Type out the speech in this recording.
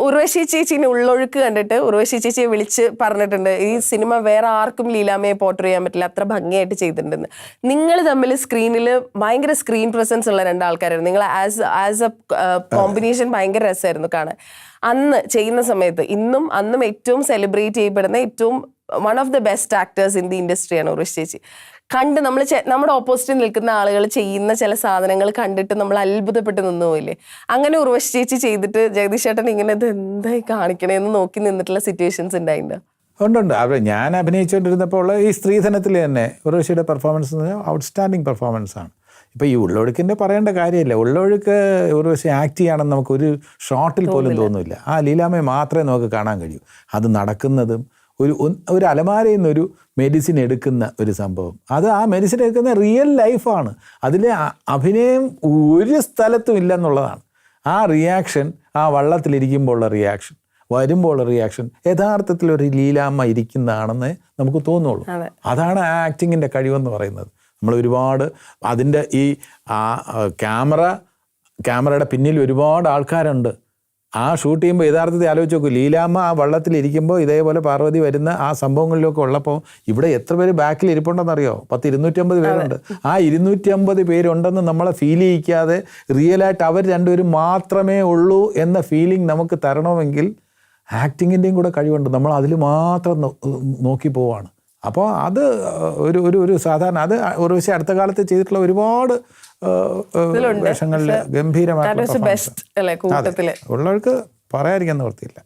ഉർവശി ചേച്ചീനെ ഉള്ളൊഴുക്ക് കണ്ടിട്ട് ഉർവശി ചേച്ചിയെ വിളിച്ച് പറഞ്ഞിട്ടുണ്ട് ഈ സിനിമ വേറെ ആർക്കും ലീലാമ്മയെ പോർട്രേ ചെയ്യാൻ പറ്റില്ല, അത്ര ഭംഗിയായിട്ട് ചെയ്തിട്ടുണ്ടെന്ന്. നിങ്ങൾ തമ്മിൽ സ്ക്രീനിൽ ഭയങ്കര സ്ക്രീൻ പ്രസൻസ് ഉള്ള രണ്ടാൾക്കാരായിരുന്നു. നിങ്ങൾ ആസ് എ കോമ്പിനേഷൻ ഭയങ്കര രസമായിരുന്നു കാണാൻ അന്ന് ചെയ്യുന്ന സമയത്ത്. അന്നും ഏറ്റവും സെലിബ്രേറ്റ് ചെയ്യപ്പെടുന്ന ഏറ്റവും one of the best actors in the ഇൻഡസ്ട്രിയാണ് ഉർവശി ചേച്ചി. കണ്ട് നമ്മുടെ ഓപ്പോസിറ്റ് നിൽക്കുന്ന ആളുകൾ ചെയ്യുന്ന ചില സാധനങ്ങൾ കണ്ടിട്ട് നമ്മൾ അത്ഭുതപ്പെട്ട് നിന്നു പോയില്ലേ? അങ്ങനെ ഉർവശി ചേച്ചി ചെയ്തിട്ട് ജഗദീഷ് ചേട്ടൻ ഇങ്ങനെ ഇത് എന്തായി കാണിക്കണേന്ന് നോക്കി നിന്നിട്ടുള്ള സിറ്റുവേഷൻസ് ഉണ്ടായിട്ടുണ്ട്? ഉണ്ട്. ഞാൻ അഭിനയിച്ചുകൊണ്ടിരുന്നപ്പോൾ ഈ സ്ത്രീധനത്തിൽ തന്നെ ഉർവശിയുടെ പെർഫോമൻസ് ഔട്ട്സ്റ്റാൻഡിങ് പെർഫോമൻസ് ആണ്. ഇപ്പോൾ ഈ ഉള്ളൊഴുക്കിൻ്റെ പറയേണ്ട കാര്യമില്ല. ഉള്ളൊഴുക്ക് ഉർവശി ആക്ട് ചെയ്യണമെന്ന് നമുക്കൊരു ഷോട്ടിൽ പോലും തോന്നില്ല. ആ ലീലാമ്മയെ മാത്രമേ നമുക്ക് കാണാൻ കഴിയൂ. അത് നടക്കുന്നതും ഒരു അലമാരയിൽ നിന്നൊരു മെഡിസിൻ എടുക്കുന്ന ഒരു സംഭവം, അത് ആ മെഡിസിൻ എടുക്കുന്ന റിയൽ ലൈഫാണ്. അതിലെ അഭിനയം ഒരു സ്ഥലത്തും ഇല്ലെന്നുള്ളതാണ്. ആ റിയാക്ഷൻ, ആ വള്ളത്തിലിരിക്കുമ്പോൾ ഉള്ള റിയാക്ഷൻ, വരുമ്പോൾ ഉള്ള റിയാക്ഷൻ യഥാർത്ഥത്തിൽ ഒരു ലീലാമ്മ ഇരിക്കുന്നതാണെന്ന് നമുക്ക് തോന്നുള്ളൂ. അതാണ് ആ ആക്ടിങ്ങിൻ്റെ കഴിവെന്ന് പറയുന്നത്. നമ്മൾ ഒരുപാട് അതിൻ്റെ ഈ ക്യാമറയുടെ പിന്നിൽ ഒരുപാട് ആൾക്കാരുണ്ട്. ആ ഷൂട്ട് ചെയ്യുമ്പോൾ യഥാർത്ഥത്തിൽ ആലോചിച്ച് നോക്കൂ, ലീലാമ്മ ആ വള്ളത്തിലിരിക്കുമ്പോൾ ഇതേപോലെ പാർവതി വരുന്ന ആ സംഭവങ്ങളിലൊക്കെ ഉള്ളപ്പോൾ ഇവിടെ എത്ര പേര് ബാക്കിൽ ഇരിപ്പുണ്ടെന്നറിയോ? 250 പേരുണ്ട്. ആ 250 പേരുണ്ടെന്ന് നമ്മളെ ഫീൽ ചെയ്യിക്കാതെ റിയലായിട്ട് അവർ രണ്ടുപേരും മാത്രമേ ഉള്ളൂ എന്ന ഫീലിംഗ് നമുക്ക് തരണമെങ്കിൽ ആക്ടിങ്ങിൻ്റെയും കൂടെ കഴിവുണ്ട്. നമ്മൾ അതിൽ മാത്രം നോക്കി പോവാണ്. അപ്പോൾ അത് ഒരു സാധാരണ അത് ഉർവശി അടുത്ത കാലത്ത് ചെയ്തിട്ടുള്ള ഒരുപാട് വേഷങ്ങളിൽ ഗംഭീരമായിട്ടുള്ള ഉള്ളവർക്ക് പറയാതിരിക്കാൻ നിവൃത്തിയില്ല.